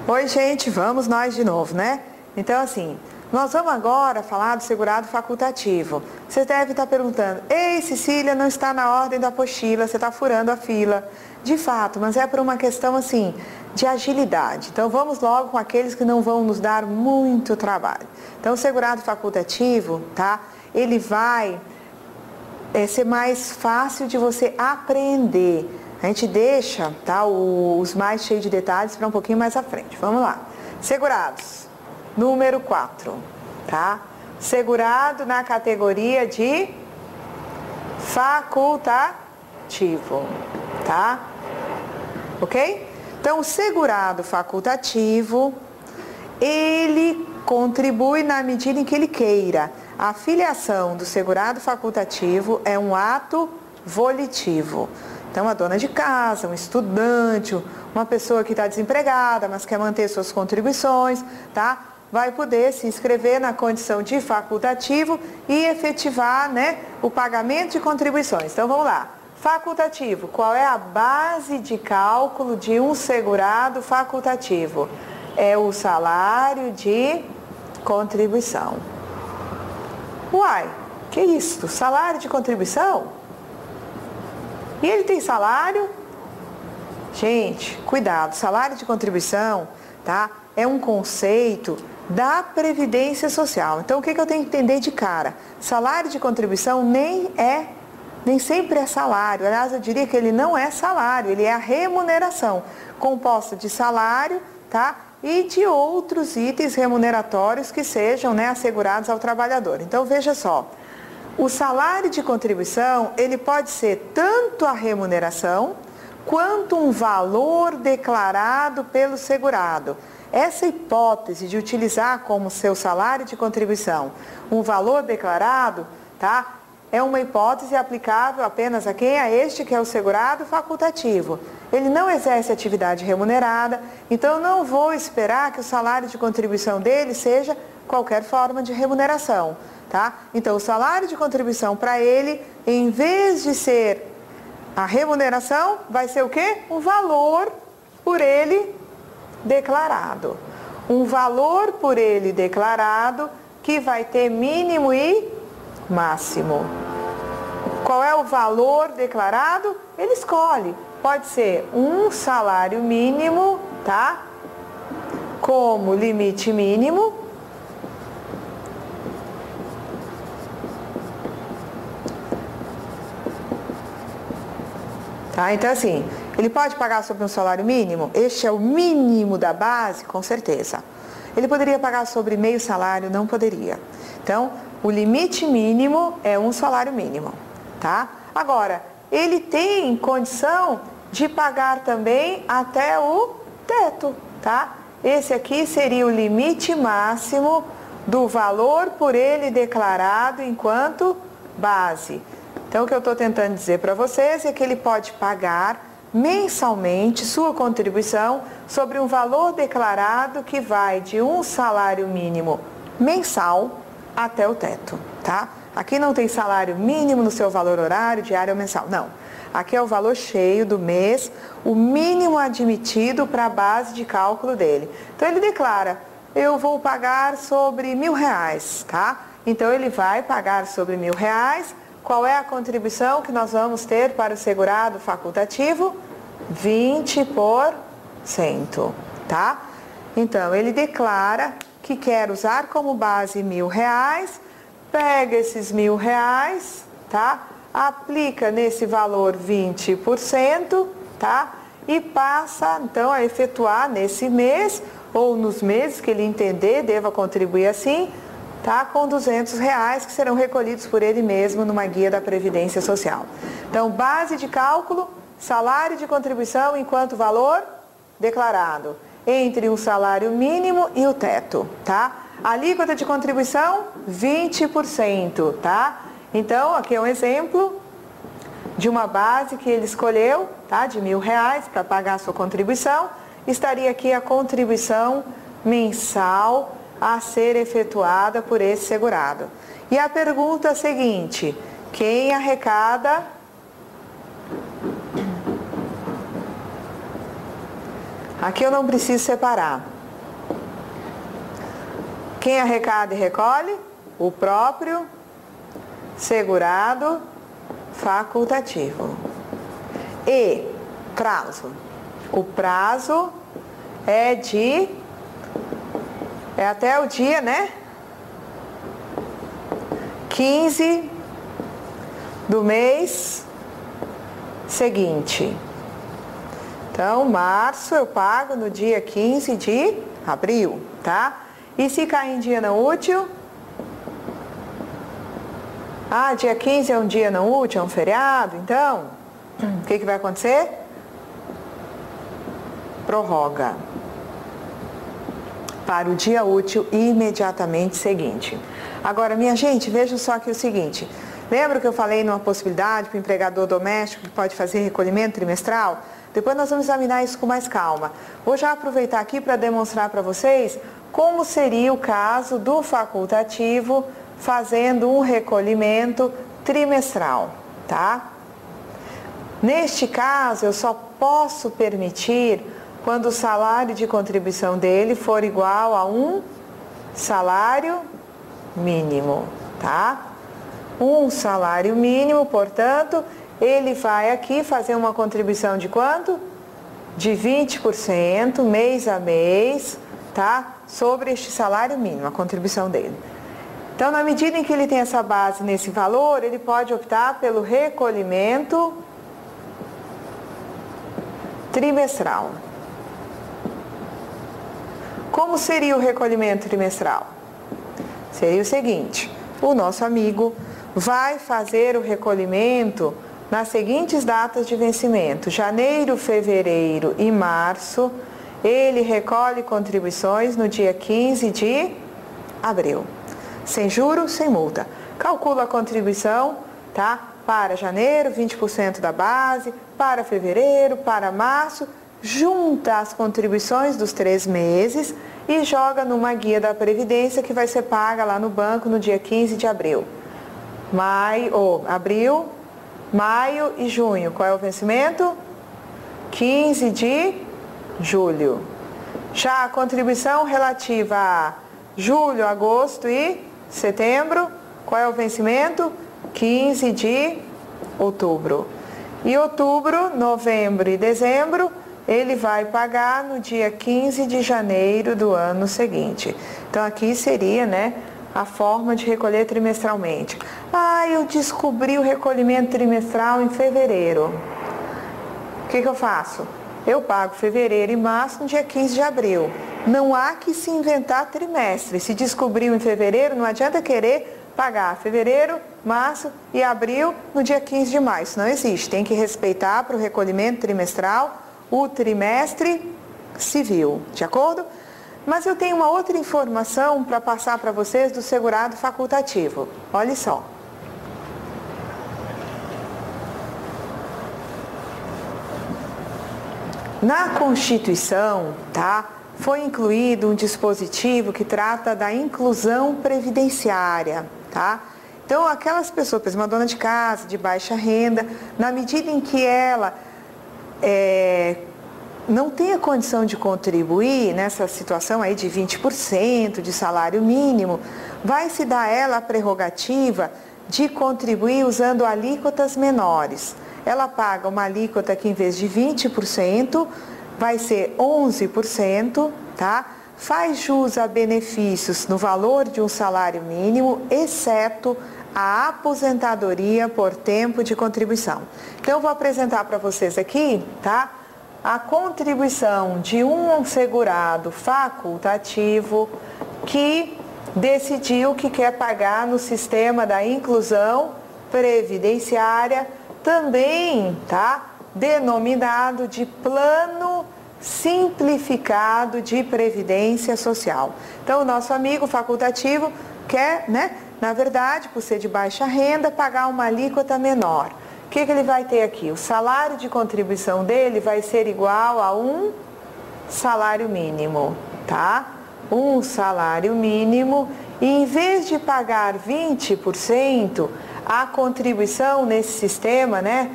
Oi, gente, vamos nós de novo, né? Então, assim, nós vamos agora falar do segurado facultativo. Você deve estar perguntando, ei, Cecília, não está na ordem da apostila, você está furando a fila. De fato, mas é por uma questão, assim, de agilidade. Então, vamos logo com aqueles que não vão nos dar muito trabalho. Então, o segurado facultativo, tá? Ele vai ser mais fácil de você aprender. A gente deixa, tá, os mais cheios de detalhes para um pouquinho mais à frente. Vamos lá. Segurados. Número 4, tá? Segurado na categoria de facultativo, tá? Ok? Então, o segurado facultativo, ele contribui na medida em que ele queira. A filiação do segurado facultativo é um ato volitivo. Então, a dona de casa, um estudante, uma pessoa que está desempregada, mas quer manter suas contribuições, tá? Vai poder se inscrever na condição de facultativo e efetivar, né, o pagamento de contribuições. Então, vamos lá. Facultativo, qual é a base de cálculo de um segurado facultativo? É o salário de contribuição. Uai, que isso? Salário de contribuição? E ele tem salário? Gente, cuidado, salário de contribuição, tá? É um conceito da Previdência Social. Então, o que eu tenho que entender de cara? Salário de contribuição nem sempre é salário. Aliás, eu diria que ele não é salário, ele é a remuneração, composta de salário, tá? E de outros itens remuneratórios que sejam, né, assegurados ao trabalhador. Então, veja só. O salário de contribuição, ele pode ser tanto a remuneração, quanto um valor declarado pelo segurado. Essa hipótese de utilizar como seu salário de contribuição um valor declarado, tá? É uma hipótese aplicável apenas a quem? A este que é o segurado facultativo. Ele não exerce atividade remunerada, então eu não vou esperar que o salário de contribuição dele seja qualquer forma de remuneração. Tá? Então, o salário de contribuição para ele, em vez de ser a remuneração, vai ser o quê? Um valor por ele declarado. Um valor por ele declarado que vai ter mínimo e máximo. Qual é o valor declarado? Ele escolhe. Pode ser um salário mínimo, tá? Como limite mínimo. Tá? Então, assim, ele pode pagar sobre um salário mínimo? Este é o mínimo da base? Com certeza. Ele poderia pagar sobre meio salário? Não poderia. Então, o limite mínimo é um salário mínimo. Tá? Agora, ele tem condição de pagar também até o teto. Tá? Esse aqui seria o limite máximo do valor por ele declarado enquanto base. Então, o que eu estou tentando dizer para vocês é que ele pode pagar mensalmente sua contribuição sobre um valor declarado que vai de um salário mínimo mensal até o teto, tá? Aqui não tem salário mínimo no seu valor horário, diário ou mensal, não. Aqui é o valor cheio do mês, o mínimo admitido para a base de cálculo dele. Então, ele declara, eu vou pagar sobre R$1.000, tá? Então, ele vai pagar sobre R$1.000. Qual é a contribuição que nós vamos ter para o segurado facultativo? 20%, tá? Então, ele declara que quer usar como base R$1.000, pega esses R$1.000, tá? Aplica nesse valor 20%, tá? E passa, então, a efetuar nesse mês, ou nos meses que ele entender, deva contribuir assim, tá? Com R$200 que serão recolhidos por ele mesmo numa guia da Previdência Social. Então, base de cálculo, salário de contribuição enquanto valor declarado, entre o salário mínimo e o teto, tá? Alíquota de contribuição, 20%, tá? Então, aqui é um exemplo de uma base que ele escolheu, tá? De R$1.000 para pagar a sua contribuição. Estaria aqui a contribuição mensal a ser efetuada por esse segurado. E a pergunta seguinte, quem arrecada Aqui eu não preciso separar. Quem arrecada e recolhe? O próprio segurado facultativo. E prazo. O prazo é até o dia, né? 15 do mês seguinte. Então, março eu pago no dia 15 de abril, tá? E se cair em dia não útil? Ah, dia 15 é um dia não útil, é um feriado, então, o que vai acontecer? Prorroga para o dia útil imediatamente seguinte. Agora, minha gente, vejam só aqui o seguinte. Lembra que eu falei numa possibilidade para o empregador doméstico que pode fazer recolhimento trimestral? Depois nós vamos examinar isso com mais calma. Vou já aproveitar aqui para demonstrar para vocês como seria o caso do facultativo fazendo um recolhimento trimestral, tá? Neste caso, eu só posso permitir quando o salário de contribuição dele for igual a um salário mínimo, tá? Um salário mínimo, portanto, ele vai aqui fazer uma contribuição de quanto? De 20%, mês a mês, tá? Sobre este salário mínimo, a contribuição dele. Então, na medida em que ele tem essa base nesse valor, ele pode optar pelo recolhimento trimestral. Como seria o recolhimento trimestral? Seria o seguinte: o nosso amigo vai fazer o recolhimento nas seguintes datas de vencimento: janeiro, fevereiro e março. Ele recolhe contribuições no dia 15 de abril. Sem juros, sem multa. Calcula a contribuição, tá? Para janeiro, 20% da base, para fevereiro, para março, junta as contribuições dos 3 meses e joga numa guia da Previdência que vai ser paga lá no banco no dia 15 de abril. Abril, maio e junho. Qual é o vencimento? 15 de julho. Já a contribuição relativa a julho, agosto e setembro, qual é o vencimento? 15 de outubro. E outubro, novembro e dezembro, ele vai pagar no dia 15 de janeiro do ano seguinte. Então aqui seria, né, a forma de recolher trimestralmente. Ah, eu descobri o recolhimento trimestral em fevereiro. O que eu faço? Eu pago fevereiro e março no dia 15 de abril. Não há que se inventar trimestre. Se descobriu em fevereiro, não adianta querer pagar fevereiro, março e abril no dia 15 de maio. Isso não existe. Tem que respeitar para o recolhimento trimestral o trimestre civil. De acordo? Mas eu tenho uma outra informação para passar para vocês do segurado facultativo. Olha só. Na Constituição, tá, foi incluído um dispositivo que trata da inclusão previdenciária, tá? Então, aquelas pessoas, por exemplo, uma dona de casa, de baixa renda, na medida em que ela não tem a condição de contribuir nessa situação aí de 20% de salário mínimo, vai se dar a ela a prerrogativa de contribuir usando alíquotas menores. Ela paga uma alíquota que em vez de 20% vai ser 11%, tá? Faz jus a benefícios no valor de um salário mínimo, exceto a aposentadoria por tempo de contribuição. Então eu vou apresentar para vocês aqui, tá? A contribuição de um segurado facultativo que decidiu que quer pagar no sistema da inclusão previdenciária, também, tá? Denominado de Plano Simplificado de Previdência Social. Então, o nosso amigo facultativo quer, né, na verdade, por ser de baixa renda, pagar uma alíquota menor. O que ele vai ter aqui? O salário de contribuição dele vai ser igual a um salário mínimo, tá? Um salário mínimo, e em vez de pagar 20%, a contribuição nesse sistema, né,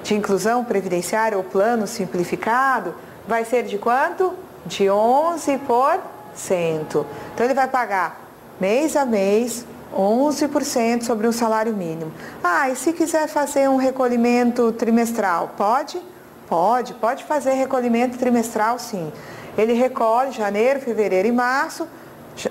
de inclusão previdenciária ou plano simplificado, vai ser de quanto? De 11%. Então ele vai pagar mês a mês 11% sobre um salário mínimo. E se quiser fazer um recolhimento trimestral, pode? Pode fazer recolhimento trimestral, sim. Ele recolhe janeiro, fevereiro e março,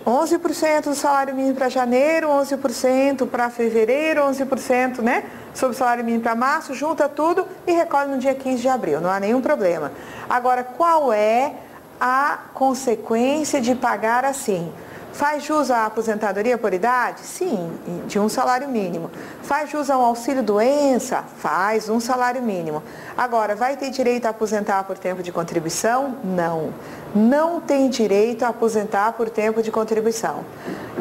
11% do salário mínimo para janeiro, 11% para fevereiro, 11%, né, sobre o salário mínimo para março, junta tudo e recolhe no dia 15 de abril, não há nenhum problema. Agora, qual é a consequência de pagar assim? Faz jus à aposentadoria por idade? Sim, de um salário mínimo. Faz jus ao auxílio doença? Faz, um salário mínimo. Agora, vai ter direito a aposentar por tempo de contribuição? Não. Não tem direito a aposentar por tempo de contribuição.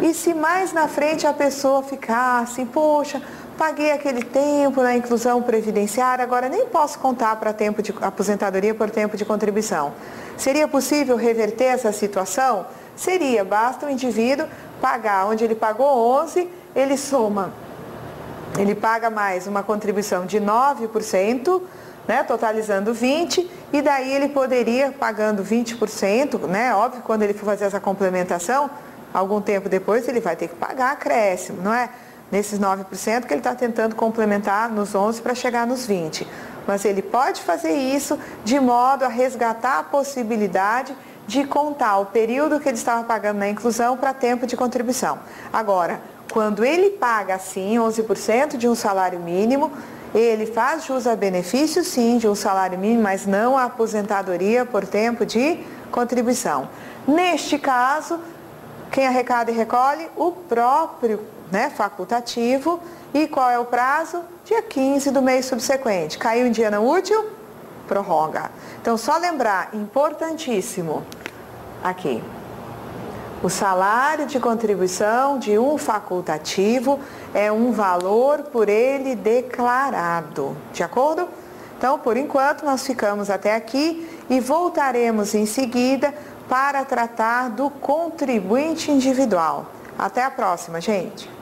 E se mais na frente a pessoa ficar assim, poxa, paguei aquele tempo na inclusão previdenciária, agora nem posso contar para tempo de aposentadoria por tempo de contribuição. Seria possível reverter essa situação? Seria, basta o indivíduo pagar, onde ele pagou 11, ele soma, ele paga mais uma contribuição de 9%, né, totalizando 20%, e daí ele poderia, pagando 20%, né, óbvio, quando ele for fazer essa complementação, algum tempo depois ele vai ter que pagar acréscimo, não é? Nesses 9% que ele está tentando complementar nos 11% para chegar nos 20%. Mas ele pode fazer isso de modo a resgatar a possibilidade de contar o período que ele estava pagando na inclusão para tempo de contribuição. Agora, quando ele paga assim 11% de um salário mínimo, ele faz jus a benefício sim de um salário mínimo, mas não a aposentadoria por tempo de contribuição. Neste caso, quem arrecada e recolhe? O próprio, né, facultativo. E qual é o prazo? Dia 15 do mês subsequente. Caiu em dia não útil? Prorroga. Então, só lembrar, importantíssimo, aqui, o salário de contribuição de um facultativo é um valor por ele declarado, de acordo? Então, por enquanto, nós ficamos até aqui e voltaremos em seguida para tratar do contribuinte individual. Até a próxima, gente!